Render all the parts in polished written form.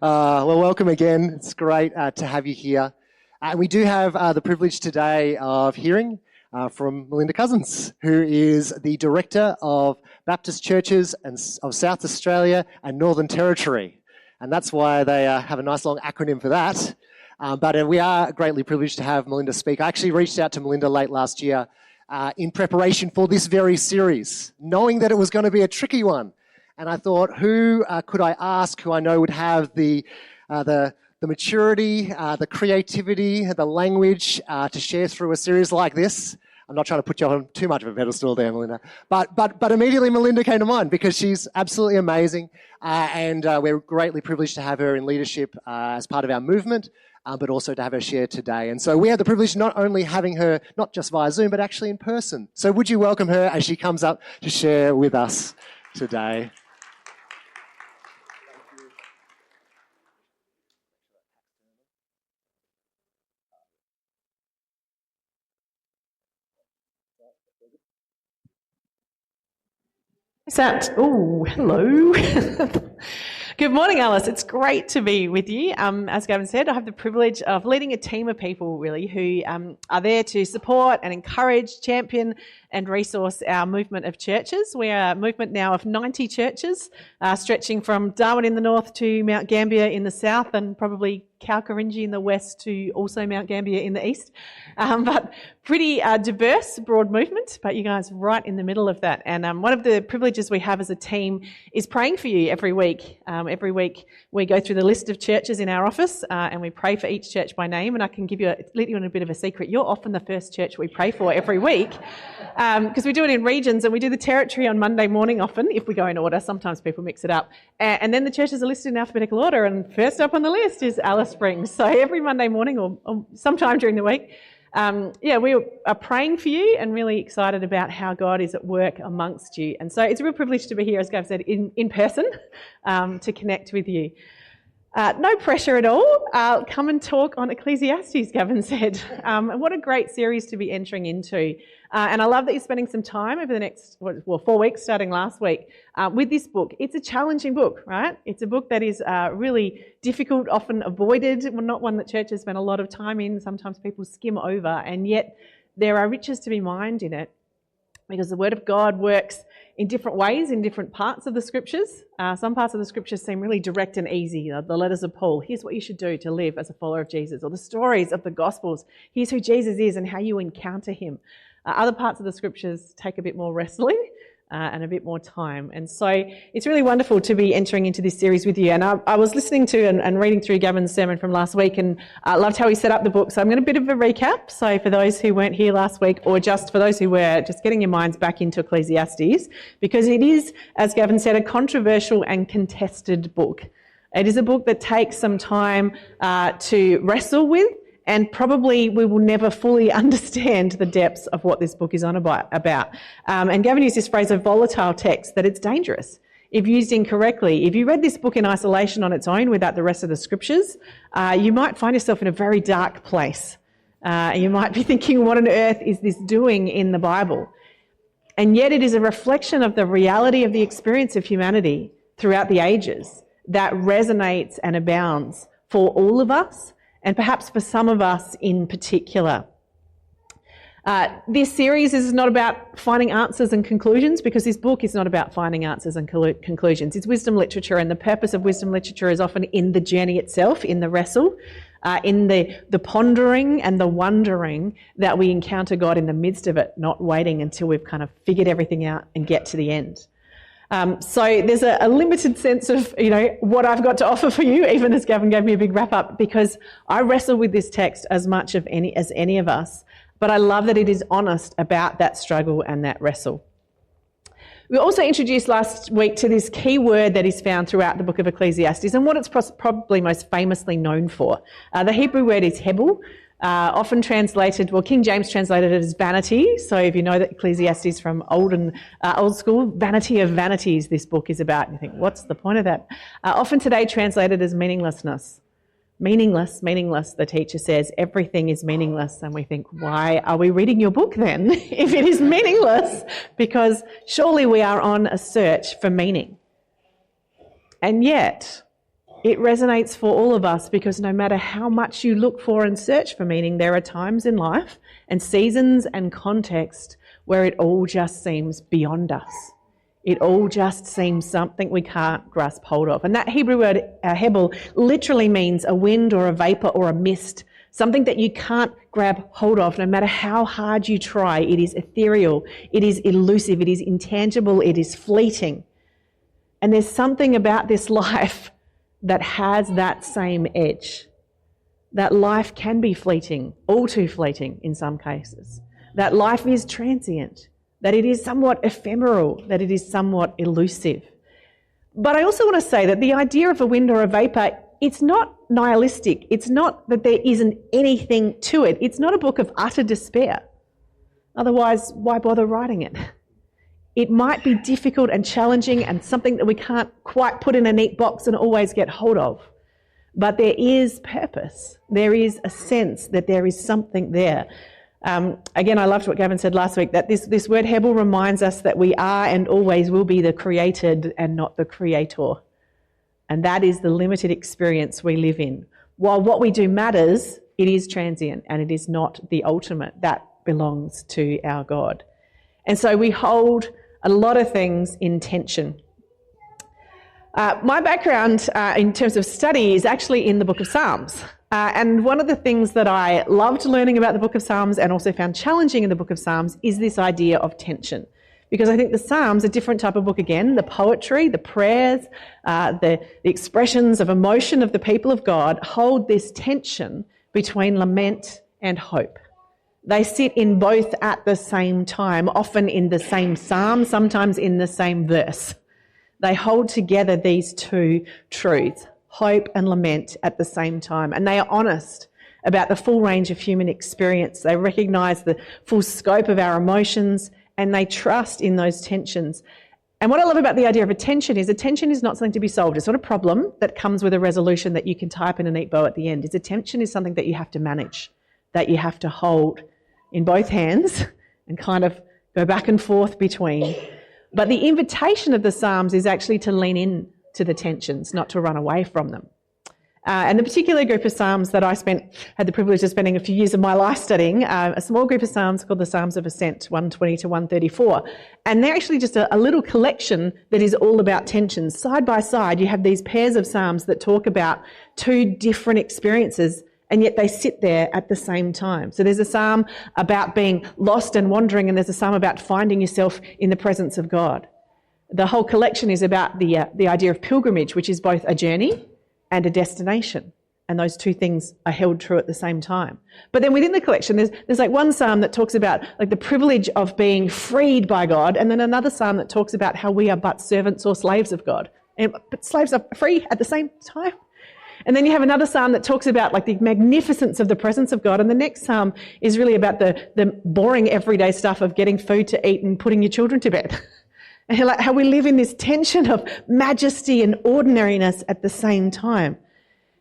Well, welcome again. It's great to have you here. We do have the privilege today of hearing from Melinda Cousens, who is the Director of Baptist Churches of South Australia and Northern Territory. And that's why they have a nice long acronym for that. But we are greatly privileged to have Melinda speak. I actually reached out to Melinda late last year in preparation for this very series, knowing that it was going to be a tricky one. And I thought, who could I ask who I know would have the maturity, the creativity, the language to share through a series like this? I'm not trying to put you on too much of a pedestal there, Melinda. But immediately Melinda came to mind because she's absolutely amazing. And we're greatly privileged to have her in leadership as part of our movement, but also to have her share today. And so we have the privilege not only having her, not just via Zoom, but actually in person. So would you welcome her as she comes up to share with us today? Oh, hello. Good morning, Alice. It's great to be with you. As Gavin said, I have the privilege of leading a team of people, really, who are there to support and encourage, champion and resource our movement of churches. We are a movement now of 90 churches, stretching from Darwin in the north to Mount Gambier in the south, and probably Kalkarinji in the west to also Mount Gambier in the east. But pretty diverse, broad movement, but you guys right in the middle of that. And one of the privileges we have as a team is praying for you every week. Every week we go through the list of churches in our office and we pray for each church by name. And I can let you in a bit of a secret. You're often the first church we pray for every week. Because we do it in regions, and we do the territory on Monday morning often, if we go in order. Sometimes people mix it up. And then the churches are listed in alphabetical order, and first up on the list is Alice Springs. So every Monday morning or sometime during the week, we are praying for you and really excited about how God is at work amongst you. And so it's a real privilege to be here, as Gav said, in person to connect with you. No pressure at all. Come and talk on Ecclesiastes, Gavin said. And what a great series to be entering into. And I love that you're spending some time over the next 4 weeks, starting last week, with this book. It's a challenging book, right? It's a book that is really difficult, often avoided, not one that churches spend a lot of time in. Sometimes people skim over, and yet there are riches to be mined in it, because the Word of God works in different ways in different parts of the Scriptures. Some parts of the Scriptures seem really direct and easy. The letters of Paul, here's what you should do to live as a follower of Jesus. Or the stories of the Gospels, here's who Jesus is and how you encounter him. Other parts of the Scriptures take a bit more wrestling and a bit more time. And so it's really wonderful to be entering into this series with you. And I was listening to and reading through Gavin's sermon from last week, and I loved how he set up the book. So I'm going to a bit of a recap. So for those who weren't here last week, or just for those who were, just getting your minds back into Ecclesiastes, because it is, as Gavin said, a controversial and contested book. It is a book that takes some time to wrestle with, and probably we will never fully understand the depths of what this book is on about. And Gavin used this phrase of volatile text, that it's dangerous if used incorrectly. If you read this book in isolation on its own without the rest of the Scriptures, you might find yourself in a very dark place. You might be thinking, what on earth is this doing in the Bible? And yet it is a reflection of the reality of the experience of humanity throughout the ages that resonates and abounds for all of us, and perhaps for some of us in particular. This series is not about finding answers and conclusions, because this book is not about finding answers and conclusions. It's wisdom literature, and the purpose of wisdom literature is often in the journey itself, in the wrestle, in the pondering and the wondering that we encounter God in the midst of it, not waiting until we've kind of figured everything out and get to the end. So there's a limited sense of, what I've got to offer for you, even as Gavin gave me a big wrap up, because I wrestle with this text as much as any of us. But I love that it is honest about that struggle and that wrestle. We were also introduced last week to this key word that is found throughout the book of Ecclesiastes, and what it's probably most famously known for. The Hebrew word is hebel. Often translated, King James translated it as vanity. So if you know that Ecclesiastes from old school, vanity of vanities, this book is about. And you think, what's the point of that? Often today translated as meaninglessness. Meaningless, the teacher says. Everything is meaningless. And we think, why are we reading your book then if it is meaningless? Because surely we are on a search for meaning. And yet, It resonates for all of us because no matter how much you look for and search for meaning, there are times in life and seasons and context where it all just seems beyond us. It all just seems something we can't grasp hold of. And that Hebrew word, hebel, literally means a wind or a vapour or a mist, something that you can't grab hold of no matter how hard you try. It is ethereal, it is elusive, it is intangible, it is fleeting. And there's something about this life that has that same edge. That life can be fleeting, all too fleeting in some cases. That life is transient, that it is somewhat ephemeral, that it is somewhat elusive. But I also want to say that the idea of a wind or a vapour, it's not nihilistic. It's not that there isn't anything to it. It's not a book of utter despair. Otherwise, why bother writing it? It might be difficult and challenging and something that we can't quite put in a neat box and always get hold of. But there is purpose. There is a sense that there is something there. Again, I loved what Gavin said last week, that this word hebel reminds us that we are and always will be the created and not the creator. And that is the limited experience we live in. While what we do matters, it is transient and it is not the ultimate. That belongs to our God. And so we hold a lot of things in tension. My background in terms of study is actually in the book of Psalms. And one of the things that I loved learning about the book of Psalms and also found challenging in the book of Psalms is this idea of tension. Because I think the Psalms are a different type of book again. The poetry, the prayers, the expressions of emotion of the people of God hold this tension between lament and hope. They sit in both at the same time, often in the same psalm, sometimes in the same verse. They hold together these two truths, hope and lament at the same time. And they are honest about the full range of human experience. They recognise the full scope of our emotions and they trust in those tensions. And what I love about the idea of a tension is not something to be solved. It's not a problem that comes with a resolution that you can type in a neat bow at the end. A tension is something that you have to manage, that you have to hold in both hands and kind of go back and forth between. But the invitation of the Psalms is actually to lean in to the tensions, not to run away from them. And the particular group of Psalms that I had the privilege of spending a few years of my life studying, a small group of Psalms called the Psalms of Ascent, 120 to 134. And they're actually just a little collection that is all about tensions. Side by side, you have these pairs of Psalms that talk about two different experiences, and yet they sit there at the same time. So there's a psalm about being lost and wandering, and there's a psalm about finding yourself in the presence of God. The whole collection is about the idea of pilgrimage, which is both a journey and a destination. And those two things are held true at the same time. But then within the collection, there's like one psalm that talks about like the privilege of being freed by God, and then another psalm that talks about how we are but servants or slaves of God. But slaves are free at the same time. And then you have another psalm that talks about like the magnificence of the presence of God. And the next psalm is really about the boring everyday stuff of getting food to eat and putting your children to bed. And like how we live in this tension of majesty and ordinariness at the same time.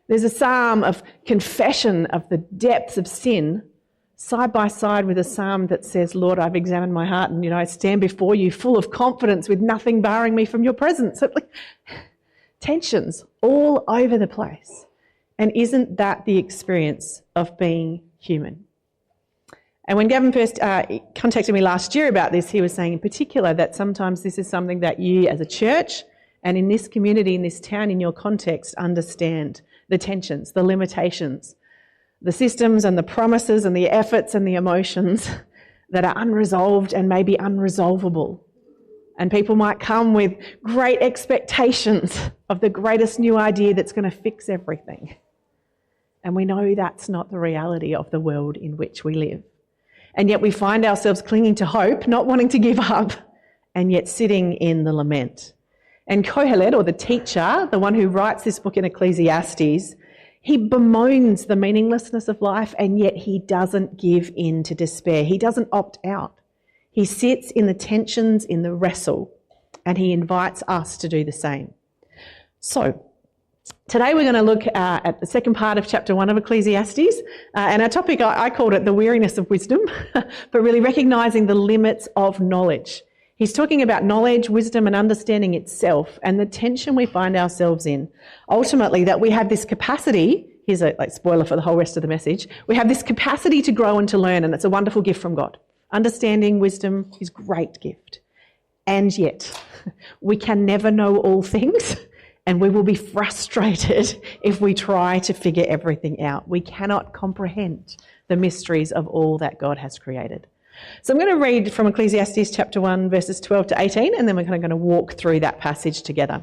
There's a psalm of confession of the depths of sin side by side with a psalm that says, Lord, I've examined my heart and, I stand before you full of confidence with nothing barring me from your presence. So, like, tensions all over the place. And isn't that the experience of being human? And when Gavin first contacted me last year about this, he was saying in particular that sometimes this is something that you as a church and in this community, in this town, in your context, understand the tensions, the limitations, the systems and the promises and the efforts and the emotions that are unresolved and maybe unresolvable. And people might come with great expectations of the greatest new idea that's going to fix everything. And we know that's not the reality of the world in which we live. And yet we find ourselves clinging to hope, not wanting to give up, and yet sitting in the lament. And Kohelet, or the teacher, the one who writes this book in Ecclesiastes, he bemoans the meaninglessness of life, and yet he doesn't give in to despair. He doesn't opt out. He sits in the tensions, in the wrestle, and he invites us to do the same. So, today we're going to look at the second part of chapter 1 of Ecclesiastes, and our topic, I called it the weariness of wisdom, but really recognising the limits of knowledge. He's talking about knowledge, wisdom, and understanding itself, and the tension we find ourselves in. Ultimately, that we have this capacity, here's a spoiler for the whole rest of the message, we have this capacity to grow and to learn, and it's a wonderful gift from God. Understanding, wisdom is a great gift. And yet, we can never know all things, and we will be frustrated if we try to figure everything out. We cannot comprehend the mysteries of all that God has created. So I'm going to read from Ecclesiastes chapter 1, verses 12 to 18, and then we're kind of going to walk through that passage together.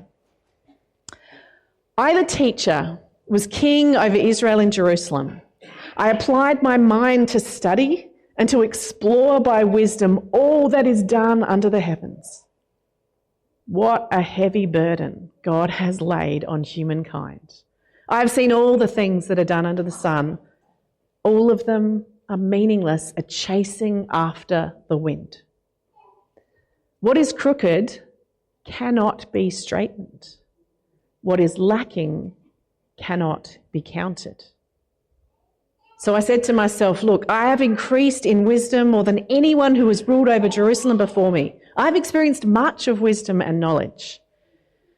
I, the teacher, was king over Israel and Jerusalem. I applied my mind to study and to explore by wisdom all that is done under the heavens. What a heavy burden God has laid on humankind. I have seen all the things that are done under the sun. All of them are meaningless, a chasing after the wind. What is crooked cannot be straightened. What is lacking cannot be counted. So I said to myself, look, I have increased in wisdom more than anyone who has ruled over Jerusalem before me. I have experienced much of wisdom and knowledge.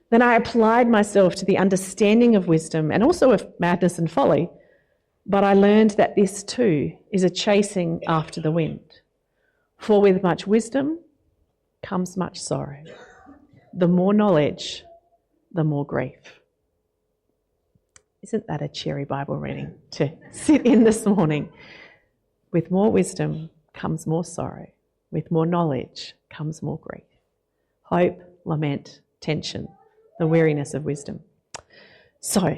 Then I applied myself to the understanding of wisdom and also of madness and folly. But I learned that this too is a chasing after the wind. For with much wisdom comes much sorrow. The more knowledge, the more grief. Isn't that a cheery Bible reading to sit in this morning? With more wisdom comes more sorrow. With more knowledge comes more grief. Hope, lament, tension, the weariness of wisdom. So,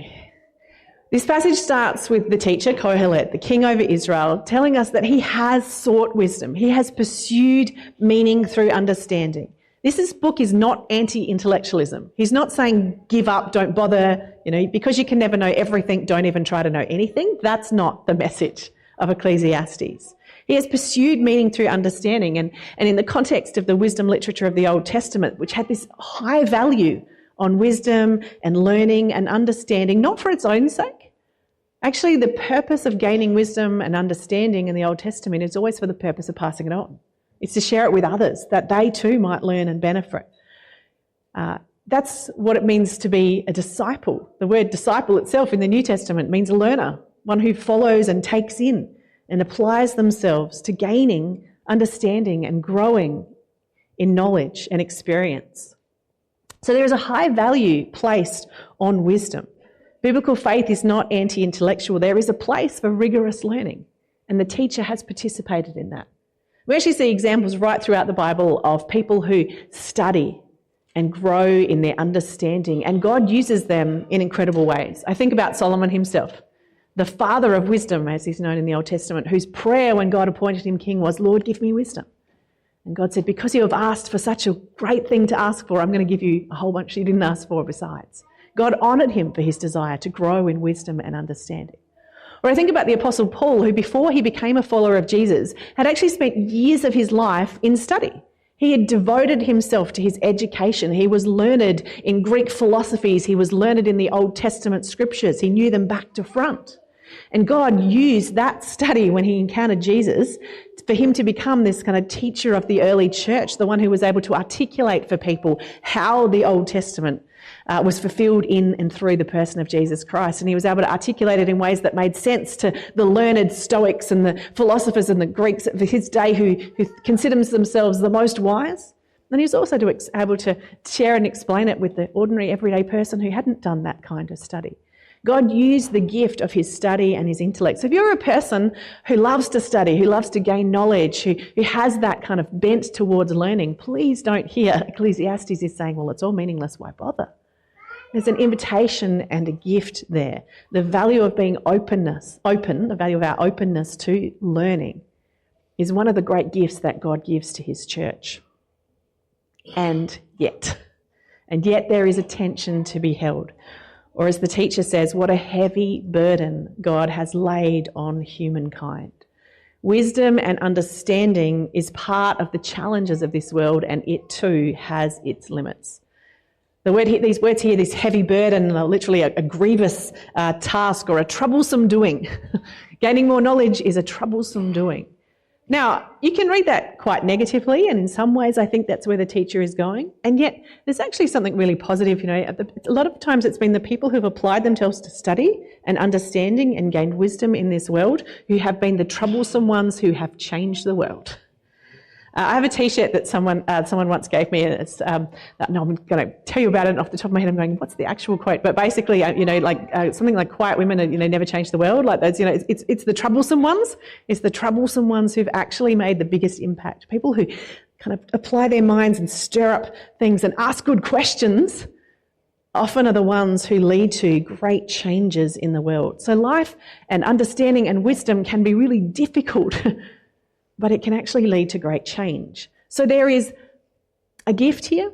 this passage starts with the teacher, Kohelet, the king over Israel, telling us that he has sought wisdom. He has pursued meaning through understanding. This book is not anti-intellectualism. He's not saying give up, don't bother, because you can never know everything, don't even try to know anything. That's not the message of Ecclesiastes. He has pursued meaning through understanding, and in the context of the wisdom literature of the Old Testament, which had this high value on wisdom and learning and understanding, not for its own sake. Actually, the purpose of gaining wisdom and understanding in the Old Testament is always for the purpose of passing it on. It's to share it with others, that they too might learn and benefit. That's what it means to be a disciple. The word disciple itself in the New Testament means a learner, one who follows and takes in and applies themselves to gaining understanding and growing in knowledge and experience. So there is a high value placed on wisdom. Biblical faith is not anti-intellectual. There is a place for rigorous learning, and the teacher has participated in that. We actually see examples right throughout the Bible of people who study and grow in their understanding, and God uses them in incredible ways. I think about Solomon himself, the father of wisdom, as he's known in the Old Testament, whose prayer when God appointed him king was, Lord, give me wisdom. And God said, because you have asked for such a great thing to ask for, I'm going to give you a whole bunch you didn't ask for besides. God honoured him for his desire to grow in wisdom and understanding. Or I think about the Apostle Paul, who before he became a follower of Jesus, had actually spent years of his life in study. He had devoted himself to his education. He was learned in Greek philosophies. He was learned in the Old Testament scriptures. He knew them back to front. And God used that study when he encountered Jesus for him to become this kind of teacher of the early church, the one who was able to articulate for people how the Old Testament was fulfilled in and through the person of Jesus Christ. And he was able to articulate it in ways that made sense to the learned Stoics and the philosophers and the Greeks of his day who considered themselves the most wise. And he was also able to share and explain it with the ordinary everyday person who hadn't done that kind of study. God used the gift of his study and his intellect. So if you're a person who loves to study, who loves to gain knowledge, who has that kind of bent towards learning, please don't hear Ecclesiastes is saying, well, it's all meaningless, why bother? There's an invitation and a gift there. The value of being open, the value of our openness to learning is one of the great gifts that God gives to his church. And yet there is a tension to be held. Or as the teacher says, what a heavy burden God has laid on humankind. Wisdom and understanding is part of the challenges of this world, and it too has its limits. These words here, this heavy burden, are literally a grievous task or a troublesome doing. Gaining more knowledge is a troublesome doing. Now, you can read that quite negatively, and in some ways I think that's where the teacher is going. And yet there's actually something really positive. A lot of times it's been the people who've applied themselves to study and understanding and gained wisdom in this world who have been the troublesome ones who have changed the world. I have a T-shirt that someone once gave me, and it's no, I'm going to tell you about it off the top of my head. I'm going, what's the actual quote? But basically, something like "quiet women, never change the world." Like those, it's the troublesome ones. It's the troublesome ones who've actually made the biggest impact. People who kind of apply their minds and stir up things and ask good questions often are the ones who lead to great changes in the world. So life and understanding and wisdom can be really difficult. But it can actually lead to great change. So there is a gift here,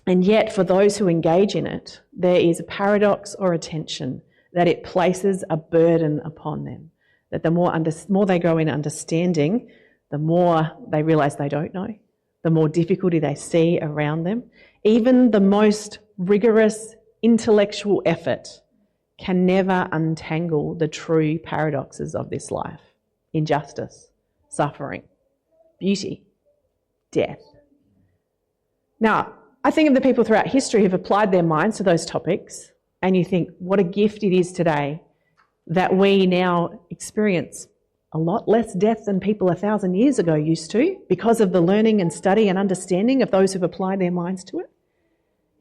and yet for those who engage in it, there is a paradox or a tension that it places a burden upon them. That the more they grow in understanding, the more they realise they don't know, the more difficulty they see around them. Even the most rigorous intellectual effort can never untangle the true paradoxes of this life: injustice, suffering, beauty, death. Now, I think of the people throughout history who've applied their minds to those topics, and you think, what a gift it is today that we now experience a lot less death than people 1,000 years ago used to because of the learning and study and understanding of those who've applied their minds to it.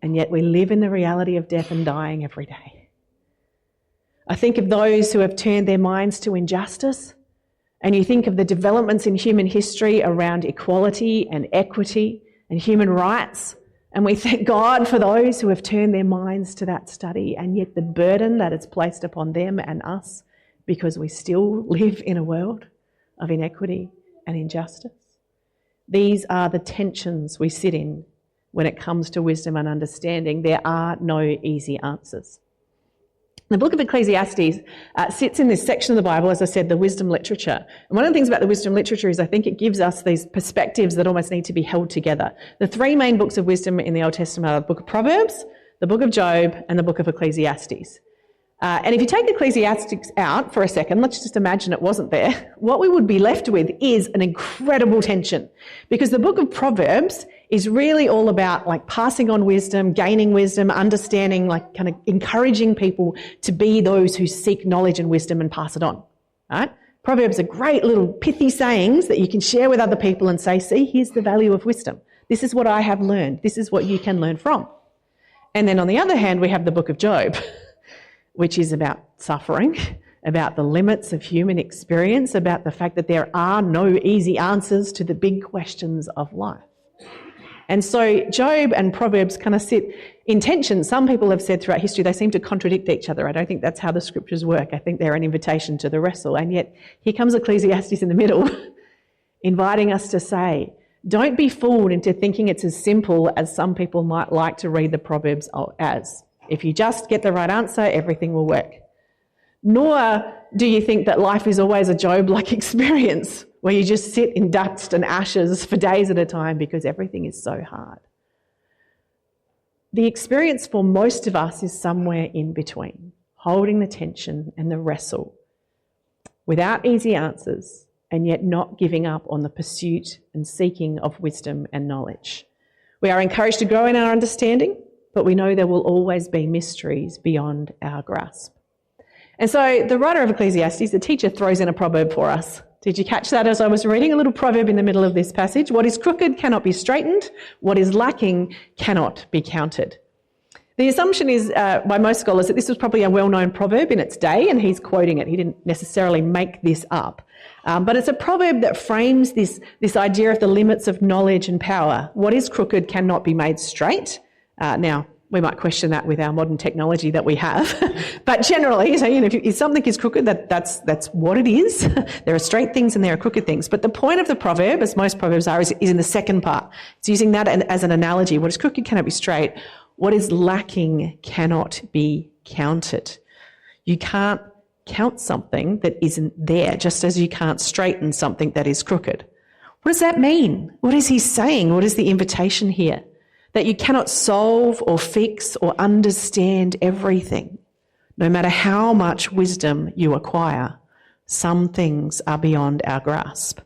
And yet we live in the reality of death and dying every day. I think of those who have turned their minds to injustice, and you think of the developments in human history around equality and equity and human rights, and we thank God for those who have turned their minds to that study, and yet the burden that is placed upon them and us because we still live in a world of inequity and injustice. These are the tensions we sit in when it comes to wisdom and understanding. There are no easy answers. The book of Ecclesiastes sits in this section of the Bible, as I said, the wisdom literature. And one of the things about the wisdom literature is I think it gives us these perspectives that almost need to be held together. The three main books of wisdom in the Old Testament are the book of Proverbs, the book of Job, and the book of Ecclesiastes. And if you take Ecclesiastes out for a second, let's just imagine it wasn't there, what we would be left with is an incredible tension. Because the book of Proverbs is really all about like passing on wisdom, gaining wisdom, understanding, like kind of encouraging people to be those who seek knowledge and wisdom and pass it on. Right? Proverbs are great little pithy sayings that you can share with other people and say, see, here's the value of wisdom. This is what I have learned. This is what you can learn from. And then on the other hand, we have the book of Job, which is about suffering, about the limits of human experience, about the fact that there are no easy answers to the big questions of life. And so Job and Proverbs kind of sit in tension. Some people have said throughout history they seem to contradict each other. I don't think that's how the scriptures work. I think they're an invitation to the wrestle. And yet here comes Ecclesiastes in the middle, inviting us to say, don't be fooled into thinking it's as simple as some people might like to read the Proverbs as. If you just get the right answer, everything will work. Nor do you think that life is always a Job-like experience where you just sit in dust and ashes for days at a time because everything is so hard. The experience for most of us is somewhere in between, holding the tension and the wrestle, without easy answers, and yet not giving up on the pursuit and seeking of wisdom and knowledge. We are encouraged to grow in our understanding, but we know there will always be mysteries beyond our grasp. And so the writer of Ecclesiastes, the teacher, throws in a proverb for us. Did you catch that as I was reading? A little proverb in the middle of this passage. What is crooked cannot be straightened. What is lacking cannot be counted. The assumption is, by most scholars, that this was probably a well-known proverb in its day, and he's quoting it. He didn't necessarily make this up. But it's a proverb that frames this idea of the limits of knowledge and power. What is crooked cannot be made straight. Now, we might question that with our modern technology that we have. But generally, so, if something is crooked, that's what it is. There are straight things and there are crooked things. But the point of the proverb, as most proverbs are, is in the second part. It's using that as an analogy. What is crooked cannot be straight. What is lacking cannot be counted. You can't count something that isn't there, just as you can't straighten something that is crooked. What does that mean? What is he saying? What is the invitation here? That you cannot solve or fix or understand everything. No matter how much wisdom you acquire, some things are beyond our grasp.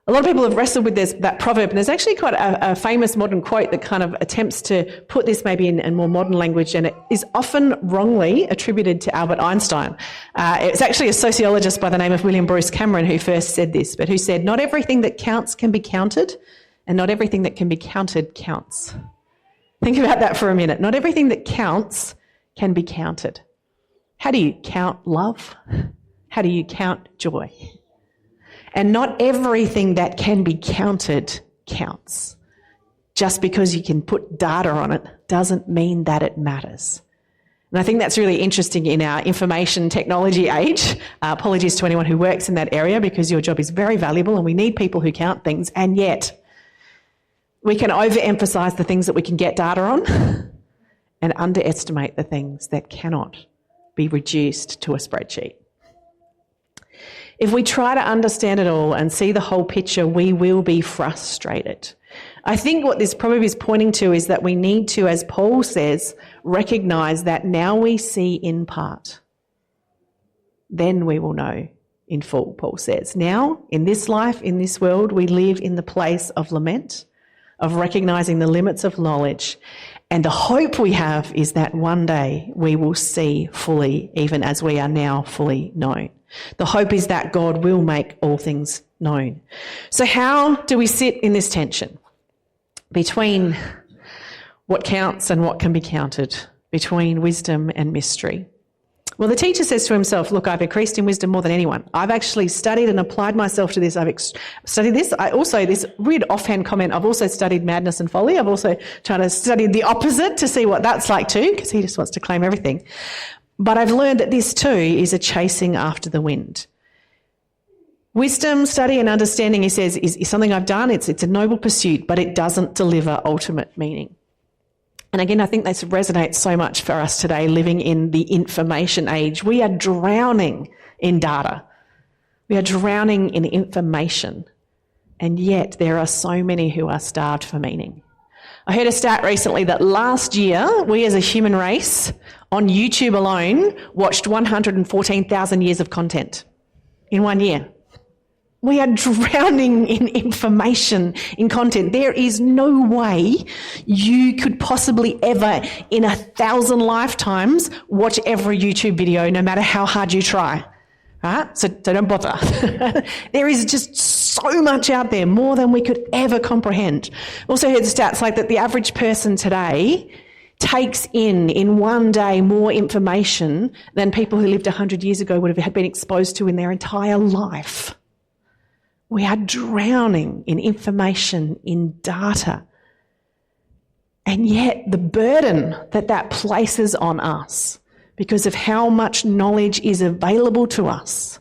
A lot of people have wrestled with that proverb, and there's actually quite a famous modern quote that kind of attempts to put this maybe in more modern language, and it is often wrongly attributed to Albert Einstein. It's actually a sociologist by the name of William Bruce Cameron who first said this, but who said, "Not everything that counts can be counted, and not everything that can be counted counts." Think about that for a minute. Not everything that counts can be counted. How do you count love? How do you count joy? And not everything that can be counted counts. Just because you can put data on it doesn't mean that it matters. And I think that's really interesting in our information technology age. Apologies to anyone who works in that area, because your job is very valuable and we need people who count things. And yet we can overemphasize the things that we can get data on and underestimate the things that cannot be reduced to a spreadsheet. If we try to understand it all and see the whole picture, we will be frustrated. I think what this proverb is pointing to is that we need to, as Paul says, recognise that now we see in part, then we will know in full, Paul says. Now, in this life, in this world, we live in the place of lament, of recognising the limits of knowledge, and the hope we have is that one day we will see fully, even as we are now fully known. The hope is that God will make all things known. So how do we sit in this tension between what counts and what can be counted, between wisdom and mystery? Well, the teacher says to himself, look, I've increased in wisdom more than anyone. I've actually studied and applied myself to this. I've studied this. This weird offhand comment, I've also studied madness and folly. I've also tried to study the opposite to see what that's like too, because he just wants to claim everything. But I've learned that this too is a chasing after the wind. Wisdom, study and understanding, he says, is something I've done. It's a noble pursuit, but it doesn't deliver ultimate meaning. And again, I think this resonates so much for us today, living in the information age. We are drowning in data. We are drowning in information. And yet there are so many who are starved for meaning. I heard a stat recently that last year, we as a human race on YouTube alone watched 114,000 years of content in 1 year. We are drowning in information, in content. There is no way you could possibly ever, in 1,000 lifetimes, watch every YouTube video, no matter how hard you try. Right? So don't bother. There is just so much out there, more than we could ever comprehend. Also heard the stats like that the average person today takes in 1 day more information than people who lived 100 years ago would have been exposed to in their entire life. We are drowning in information, in data. And yet the burden that places on us because of how much knowledge is available to us,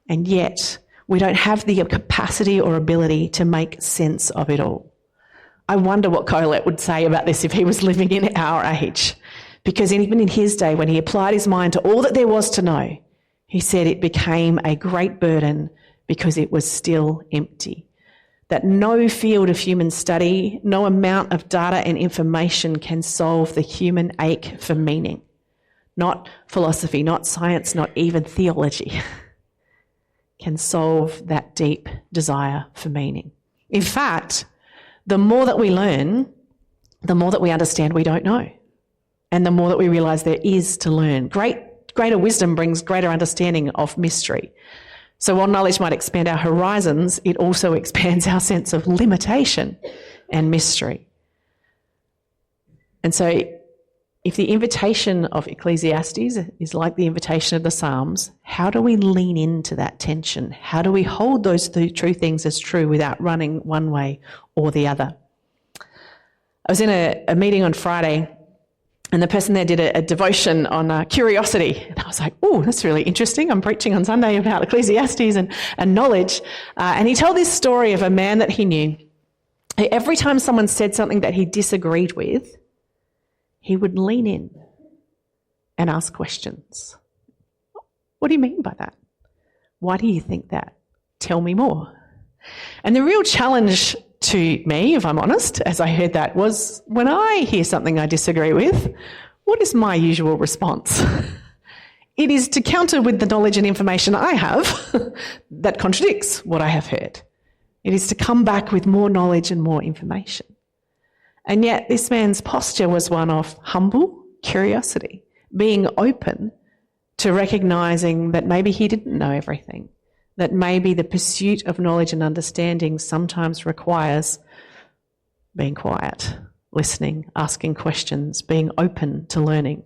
and yet we don't have the capacity or ability to make sense of it all. I wonder what Colette would say about this if he was living in our age. Because even in his day, when he applied his mind to all that there was to know, he said it became a great burden because it was still empty. That no field of human study, no amount of data and information can solve the human ache for meaning. Not philosophy, not science, not even theology can solve that deep desire for meaning. In fact, the more that we learn, the more that we understand we don't know. And the more that we realise there is to learn. Greater wisdom brings greater understanding of mystery. So while knowledge might expand our horizons, it also expands our sense of limitation and mystery. And so if the invitation of Ecclesiastes is like the invitation of the Psalms, how do we lean into that tension? How do we hold those true things as true without running one way or the other? I was in a meeting on Friday, and the person there did a devotion on curiosity. And I was like, oh, that's really interesting. I'm preaching on Sunday about Ecclesiastes and knowledge. And he told this story of a man that he knew. Every time someone said something that he disagreed with, he would lean in and ask questions. What do you mean by that? Why do you think that? Tell me more. And the real challenge to me, if I'm honest, as I heard that, was when I hear something I disagree with, what is my usual response? It is to counter with the knowledge and information I have that contradicts what I have heard. It is to come back with more knowledge and more information. And yet this man's posture was one of humble curiosity, being open to recognising that maybe he didn't know everything, that maybe the pursuit of knowledge and understanding sometimes requires being quiet, listening, asking questions, being open to learning.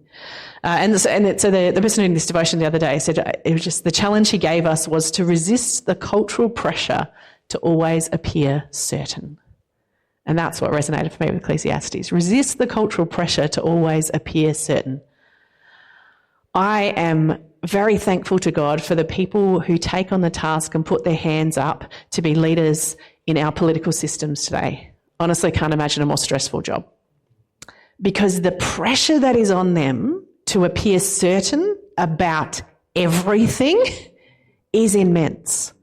So the person doing this devotion the other day said it was just the challenge he gave us was to resist the cultural pressure to always appear certain. And that's what resonated for me with Ecclesiastes. Resist the cultural pressure to always appear certain. I am very thankful to God for the people who take on the task and put their hands up to be leaders in our political systems today. Honestly, can't imagine a more stressful job. Because the pressure that is on them to appear certain about everything is immense.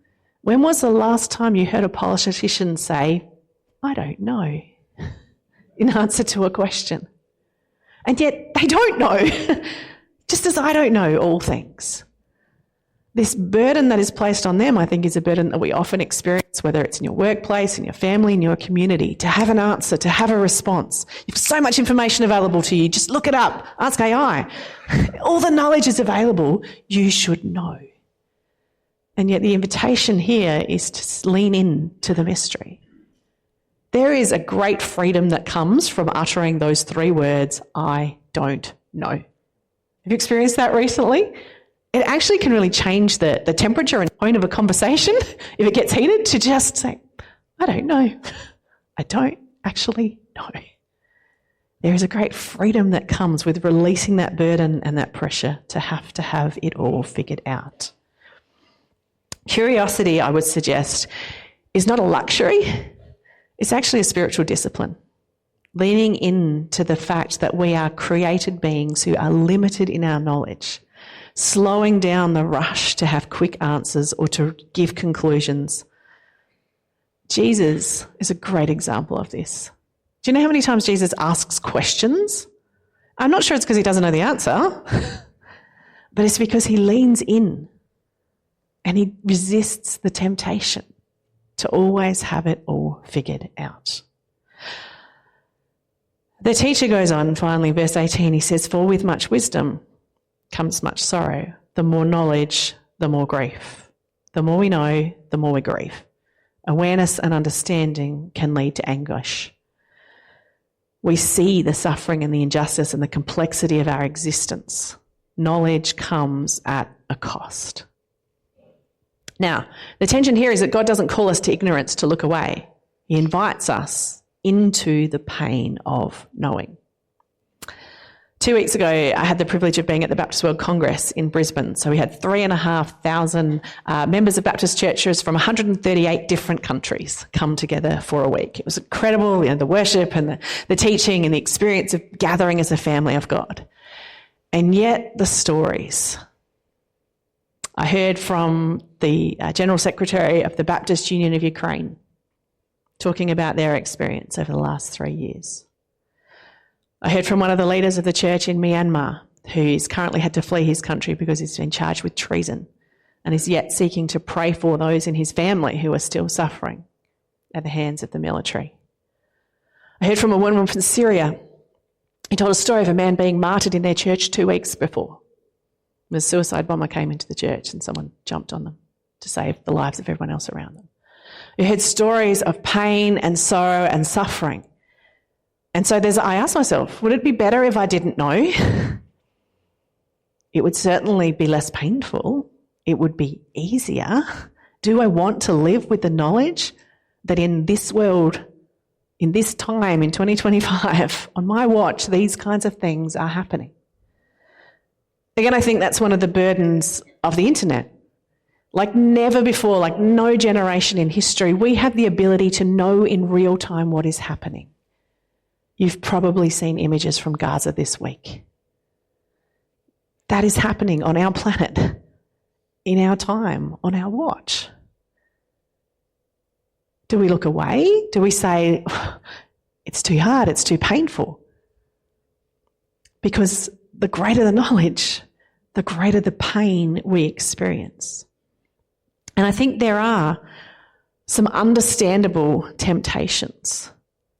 When was the last time you heard a politician say, I don't know, in answer to a question? And yet they don't know, just as I don't know all things. This burden that is placed on them, I think, is a burden that we often experience, whether it's in your workplace, in your family, in your community, to have an answer, to have a response. You have so much information available to you, just look it up, ask AI. All the knowledge is available, you should know. And yet the invitation here is to lean in to the mystery. There is a great freedom that comes from uttering those 3 words, I don't know. Have you experienced that recently? It actually can really change the temperature and tone of a conversation if it gets heated, to just say, I don't know. I don't actually know. There is a great freedom that comes with releasing that burden and that pressure to have it all figured out. Curiosity, I would suggest, is not a luxury. It's actually a spiritual discipline. Leaning into the fact that we are created beings who are limited in our knowledge. Slowing down the rush to have quick answers or to give conclusions. Jesus is a great example of this. Do you know how many times Jesus asks questions? I'm not sure it's because he doesn't know the answer, but it's because he leans in and he resists the temptation to always have it all figured out. The teacher goes on, finally, verse 18, he says, for with much wisdom comes much sorrow. The more knowledge, the more grief. The more we know, the more we grieve. Awareness and understanding can lead to anguish. We see the suffering and the injustice and the complexity of our existence. Knowledge comes at a cost. Now, the tension here is that God doesn't call us to ignorance to look away. He invites us into the pain of knowing. 2 weeks ago, I had the privilege of being at the Baptist World Congress in Brisbane. So we had 3,500 members of Baptist churches from 138 different countries come together for a week. It was incredible, the worship and the teaching and the experience of gathering as a family of God. And yet the stories. I heard from the General Secretary of the Baptist Union of Ukraine talking about their experience over the last 3 years. I heard from one of the leaders of the church in Myanmar who's currently had to flee his country because he's been charged with treason and is yet seeking to pray for those in his family who are still suffering at the hands of the military. I heard from a woman from Syria. He told a story of a man being martyred in their church 2 weeks before. A suicide bomber came into the church and someone jumped on them to save the lives of everyone else around them. We heard stories of pain and sorrow and suffering. And so I asked myself, would it be better if I didn't know? It would certainly be less painful. It would be easier. Do I want to live with the knowledge that in this world, in this time, in 2025, on my watch, these kinds of things are happening? Again, I think that's one of the burdens of the internet. Like never before, like no generation in history, we have the ability to know in real time what is happening. You've probably seen images from Gaza this week. That is happening on our planet, in our time, on our watch. Do we look away? Do we say, it's too hard, it's too painful? Because the greater the knowledge, the greater the pain we experience. And I think there are some understandable temptations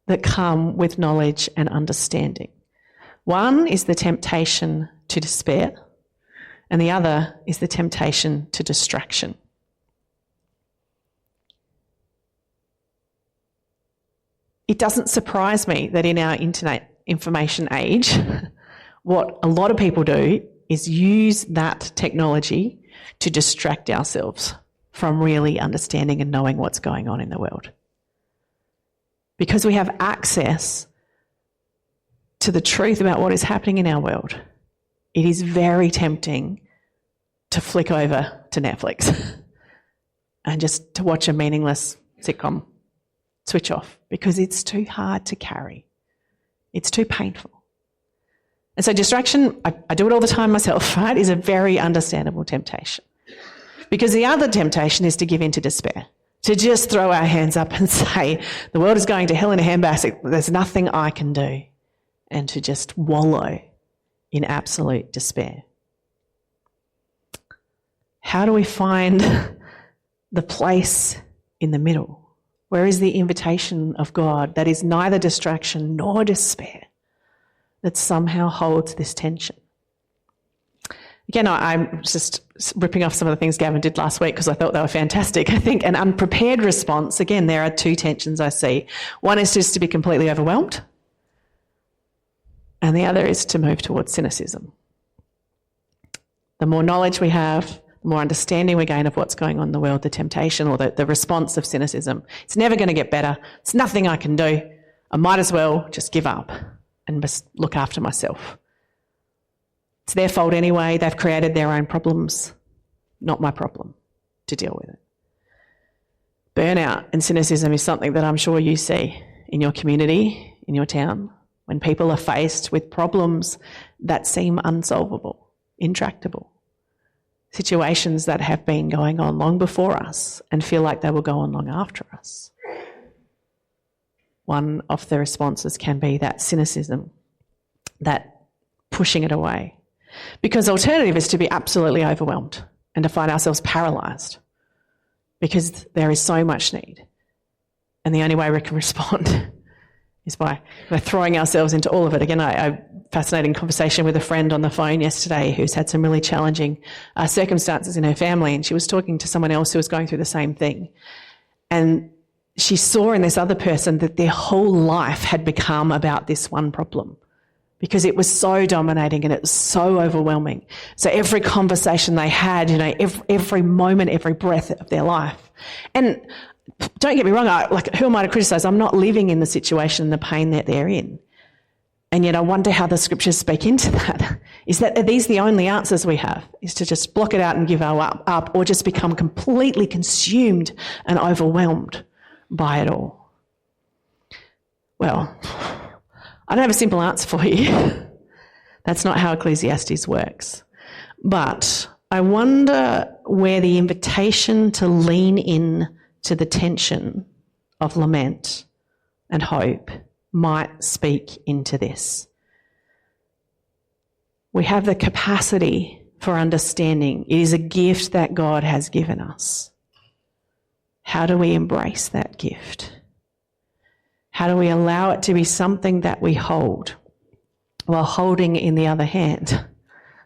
that come with knowledge and understanding. One is the temptation to despair, and the other is the temptation to distraction. It doesn't surprise me that in our internet information age, what a lot of people do is use that technology to distract ourselves from really understanding and knowing what's going on in the world. Because we have access to the truth about what is happening in our world, it is very tempting to flick over to Netflix and just to watch a meaningless sitcom, switch off, because it's too hard to carry. It's too painful. And so distraction, I do it all the time myself, right, is a very understandable temptation. Because the other temptation is to give in to despair, to just throw our hands up and say, the world is going to hell in a handbasket, there's nothing I can do, and to just wallow in absolute despair. How do we find the place in the middle? Where is the invitation of God that is neither distraction nor despair, that somehow holds this tension? Again, I'm just ripping off some of the things Gavin did last week because I thought they were fantastic. I think an unprepared response, again, there are two tensions I see. One is just to be completely overwhelmed, and the other is to move towards cynicism. The more knowledge we have, the more understanding we gain of what's going on in the world, the temptation or the response of cynicism. It's never going to get better. It's nothing I can do. I might as well just give up and just look after myself. It's their fault anyway. They've created their own problems. Not my problem to deal with it. Burnout and cynicism is something that I'm sure you see in your community, in your town, when people are faced with problems that seem unsolvable, intractable. Situations that have been going on long before us and feel like they will go on long after us. One of the responses can be that cynicism, that pushing it away. Because the alternative is to be absolutely overwhelmed and to find ourselves paralysed because there is so much need. And the only way we can respond is by throwing ourselves into all of it. Again, I fascinating conversation with a friend on the phone yesterday who's had some really challenging circumstances in her family, and she was talking to someone else who was going through the same thing. And she saw in this other person that their whole life had become about this one problem because it was so dominating and it was so overwhelming. So every conversation they had, every moment, every breath of their life. And don't get me wrong, who am I to criticise? I'm not living in the situation and the pain that they're in. And yet I wonder how the scriptures speak into that. Are these the only answers we have? Is to just block it out and give up or just become completely consumed and overwhelmed by it all? Well, I don't have a simple answer for you. That's not how Ecclesiastes works. But I wonder where the invitation to lean in to the tension of lament and hope might speak into this. We have the capacity for understanding. It is a gift that God has given us. How do we embrace that gift? How do we allow it to be something that we hold, while holding in the other hand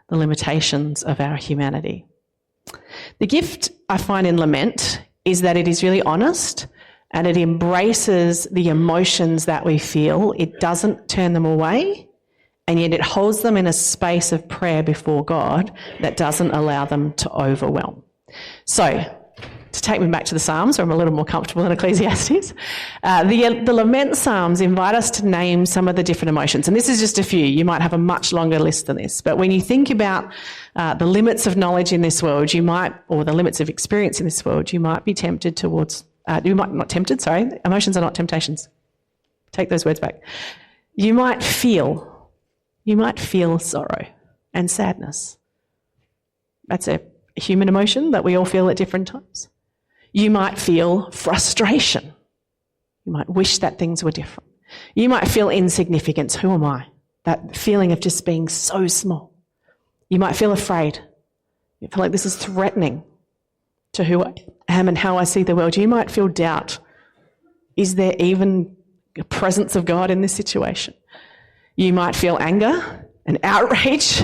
the limitations of our humanity? The gift I find in lament is that it is really honest and it embraces the emotions that we feel. It doesn't turn them away, and yet it holds them in a space of prayer before God that doesn't allow them to overwhelm. So, to take me back to the Psalms, where I'm a little more comfortable in Ecclesiastes, the Lament Psalms invite us to name some of the different emotions. And this is just a few. You might have a much longer list than this. But when you think about the limits of knowledge in this world, or the limits of experience in this world, you might be tempted towards, emotions are not temptations. Take those words back. You might feel sorrow and sadness. That's a human emotion that we all feel at different times. You might feel frustration. You might wish that things were different. You might feel insignificance. Who am I? That feeling of just being so small. You might feel afraid. You feel like this is threatening. to who I am and how I see the world. You might feel doubt. Is there even a presence of God in this situation? You might feel anger and outrage.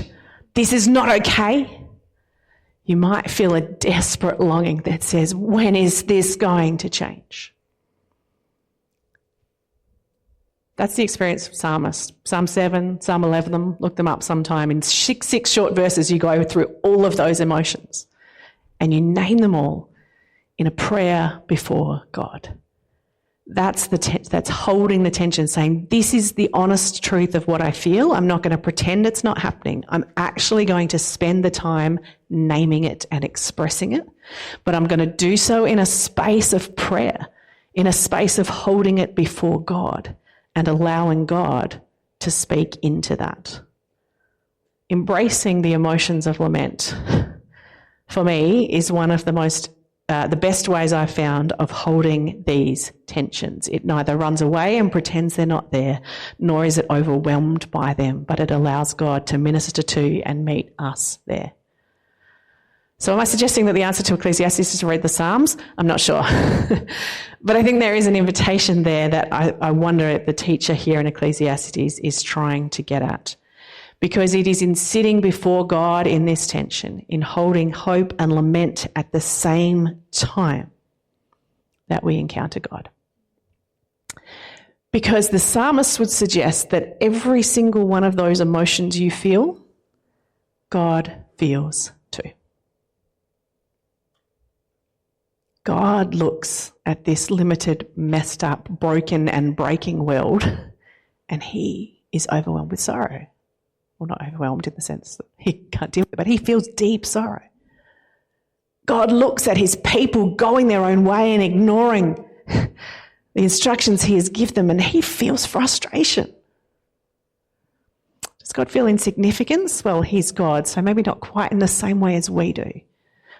This is not okay. You might feel a desperate longing that says, when is this going to change? That's the experience of psalmists. Psalm 7, Psalm 11, look them up sometime. In six short verses, you go through all of those emotions and you name them all in a prayer before God. That's holding the tension, saying, this is the honest truth of what I feel. I'm not going to pretend it's not happening. I'm actually going to spend the time naming it and expressing it. But I'm going to do so in a space of prayer, in a space of holding it before God and allowing God to speak into that. Embracing the emotions of lament, for me, is one of the best ways I've found of holding these tensions. It neither runs away and pretends they're not there, nor is it overwhelmed by them, but it allows God to minister to and meet us there. So am I suggesting that the answer to Ecclesiastes is to read the Psalms? I'm not sure. But I think there is an invitation there that I wonder if the teacher here in Ecclesiastes is trying to get at. Because it is in sitting before God in this tension, in holding hope and lament at the same time, that we encounter God. Because the psalmist would suggest that every single one of those emotions you feel, God feels too. God looks at this limited, messed up, broken and breaking world, and he is overwhelmed with sorrow. Well, not overwhelmed in the sense that he can't deal with it, but he feels deep sorrow. God looks at his people going their own way and ignoring the instructions he has given them, and he feels frustration. Does God feel insignificance? Well, he's God, so maybe not quite in the same way as we do.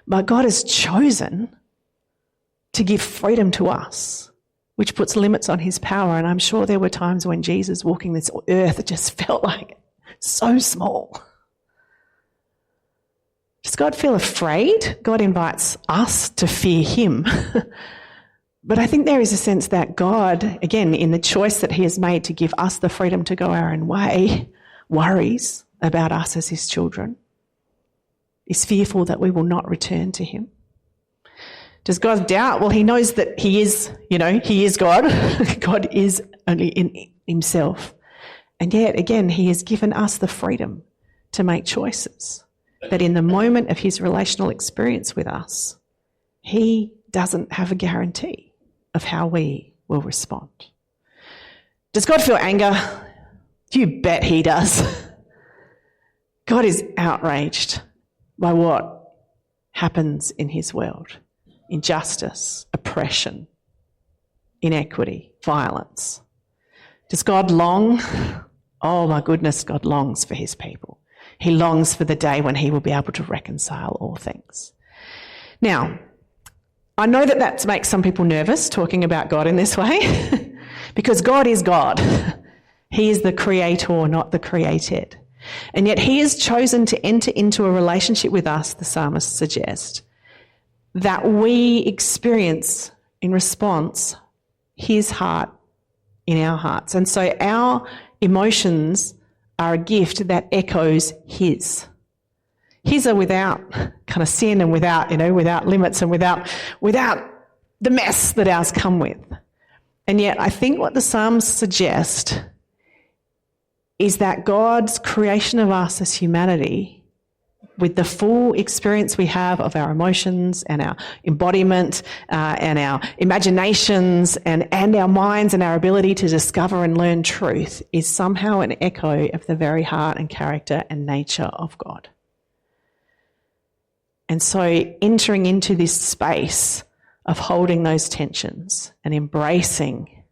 But God has chosen to give freedom to us, which puts limits on his power. And I'm sure there were times when Jesus walking this earth, it just felt like so small. Does God feel afraid? God invites us to fear him. But I think there is a sense that God, again, in the choice that he has made to give us the freedom to go our own way, worries about us as his children, is fearful that we will not return to him. Does God doubt? Well, he knows that he is, he is God. God is only in himself. And yet, again, he has given us the freedom to make choices. That in the moment of his relational experience with us, he doesn't have a guarantee of how we will respond. Does God feel anger? You bet he does. God is outraged by what happens in his world. Injustice, oppression, inequity, violence. Does God long? Oh my goodness, God longs for his people. He longs for the day when he will be able to reconcile all things. Now, I know that makes some people nervous talking about God in this way because God is God. He is the creator, not the created. And yet he has chosen to enter into a relationship with us, the psalmist suggests, that we experience in response his heart in our hearts. And so our emotions are a gift that echoes his. His are without kind of sin and without limits and without the mess that ours come with. And yet I think what the Psalms suggest is that God's creation of us as humanity, with the full experience we have of our emotions and our embodiment and our imaginations and our minds and our ability to discover and learn truth, is somehow an echo of the very heart and character and nature of God. And so entering into this space of holding those tensions and embracing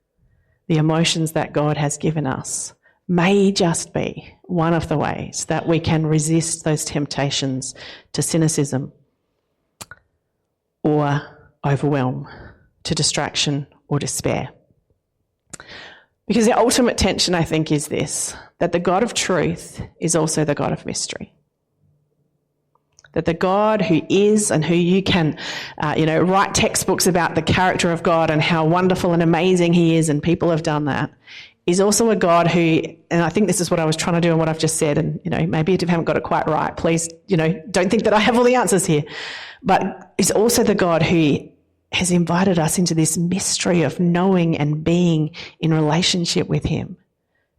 the emotions that God has given us may just be one of the ways that we can resist those temptations to cynicism or overwhelm, to distraction or despair. Because the ultimate tension, I think, is this, that the God of truth is also the God of mystery. That the God who is and who you can, write textbooks about the character of God and how wonderful and amazing he is, and people have done that, is also a God who, and I think this is what I was trying to do and what I've just said, and, maybe if I haven't got it quite right, please, don't think that I have all the answers here, but is also the God who has invited us into this mystery of knowing and being in relationship with him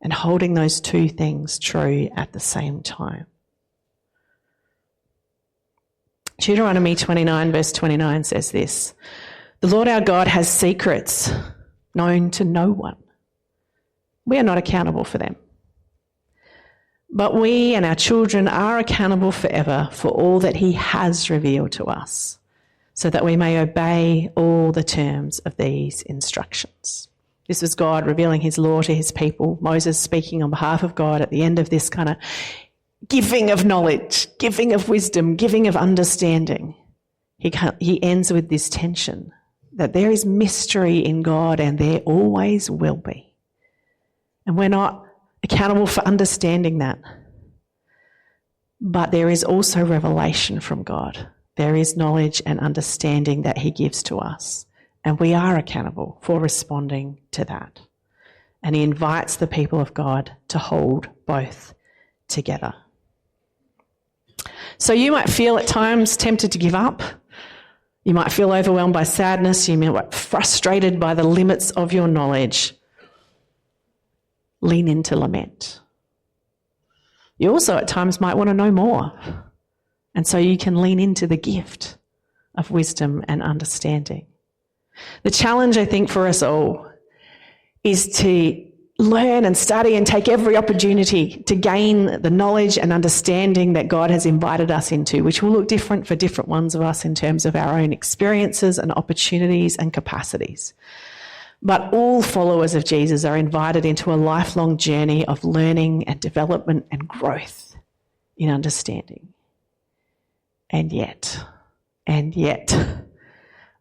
and holding those two things true at the same time. Deuteronomy 29 verse 29 says this: "The Lord our God has secrets known to no one. We are not accountable for them. But we and our children are accountable forever for all that he has revealed to us, so that we may obey all the terms of these instructions." This was God revealing his law to his people, Moses speaking on behalf of God at the end of this kind of giving of knowledge, giving of wisdom, giving of understanding. He ends with this tension that there is mystery in God and there always will be. And we're not accountable for understanding that. But there is also revelation from God. There is knowledge and understanding that he gives to us. And we are accountable for responding to that. And he invites the people of God to hold both together. So you might feel at times tempted to give up. You might feel overwhelmed by sadness. You might be frustrated by the limits of your knowledge. Lean into lament. You also at times might want to know more. And so you can lean into the gift of wisdom and understanding. The challenge, I think, for us all is to learn and study and take every opportunity to gain the knowledge and understanding that God has invited us into, which will look different for different ones of us in terms of our own experiences and opportunities and capacities. But all followers of Jesus are invited into a lifelong journey of learning and development and growth in understanding. And yet,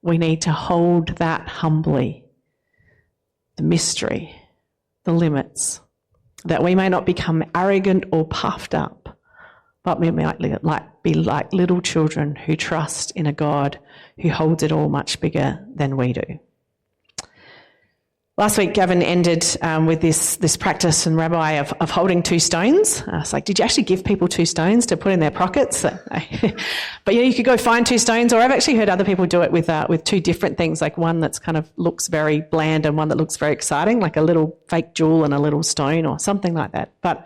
we need to hold that humbly, the mystery, the limits, that we may not become arrogant or puffed up, but we might be like little children who trust in a God who holds it all much bigger than we do. Last week, Gavin ended with this practice and rabbi of holding two stones. I was like, did you actually give people two stones to put in their pockets? But you could go find two stones, or I've actually heard other people do it with two different things, like one that's kind of looks very bland and one that looks very exciting, like a little fake jewel and a little stone or something like that. But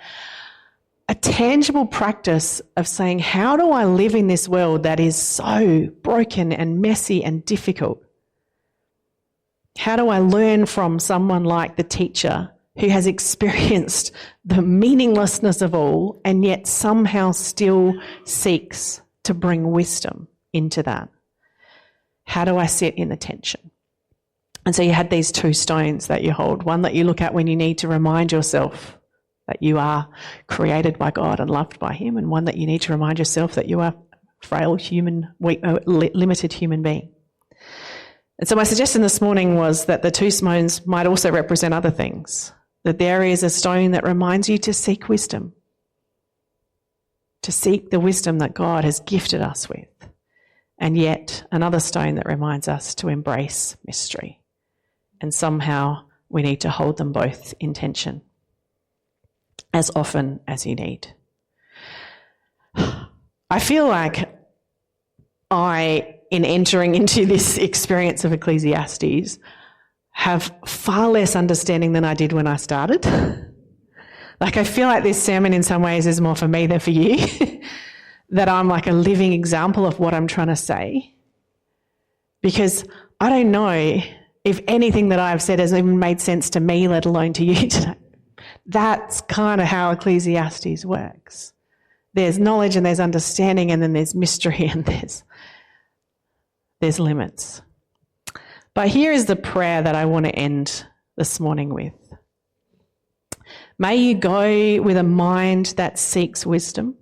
a tangible practice of saying, how do I live in this world that is so broken and messy and difficult? How do I learn from someone like the teacher who has experienced the meaninglessness of all and yet somehow still seeks to bring wisdom into that? How do I sit in the tension? And so you had these two stones that you hold, one that you look at when you need to remind yourself that you are created by God and loved by him, and one that you need to remind yourself that you are a frail, limited human being. And so my suggestion this morning was that the two stones might also represent other things, that there is a stone that reminds you to seek wisdom, to seek the wisdom that God has gifted us with, and yet another stone that reminds us to embrace mystery. And somehow we need to hold them both in tension as often as you need. I feel like in entering into this experience of Ecclesiastes, have far less understanding than I did when I started. Like, I feel like this sermon in some ways is more for me than for you, that I'm like a living example of what I'm trying to say. Because I don't know if anything that I've said has even made sense to me, let alone to you today. That's kind of how Ecclesiastes works. There's knowledge and there's understanding, and then there's mystery and there's limits. But here is the prayer that I want to end this morning with. May you go with a mind that seeks wisdom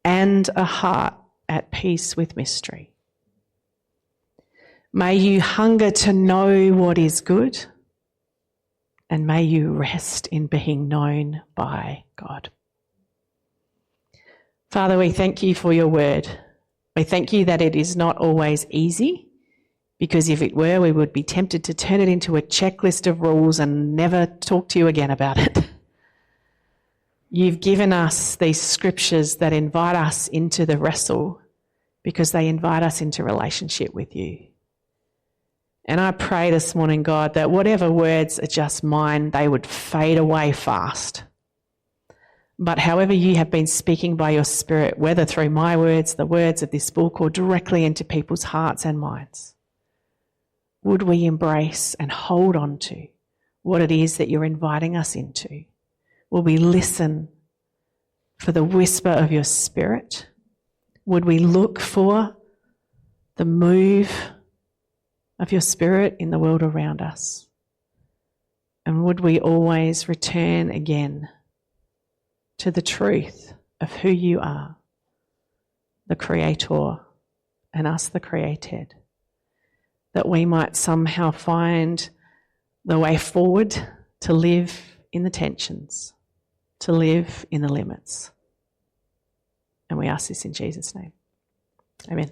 and a heart at peace with mystery. May you hunger to know what is good, and may you rest in being known by God. Father, we thank you for your word. We thank you that it is not always easy, because if it were, we would be tempted to turn it into a checklist of rules and never talk to you again about it. You've given us these scriptures that invite us into the wrestle because they invite us into relationship with you. And I pray this morning, God, that whatever words are just mine, they would fade away fast. But however you have been speaking by your Spirit, whether through my words, the words of this book, or directly into people's hearts and minds, would we embrace and hold on to what it is that you're inviting us into? Will we listen for the whisper of your Spirit? Would we look for the move of your Spirit in the world around us? And would we always return again to the truth of who you are, the Creator, and us the created, that we might somehow find the way forward to live in the tensions, to live in the limits. And we ask this in Jesus' name. Amen.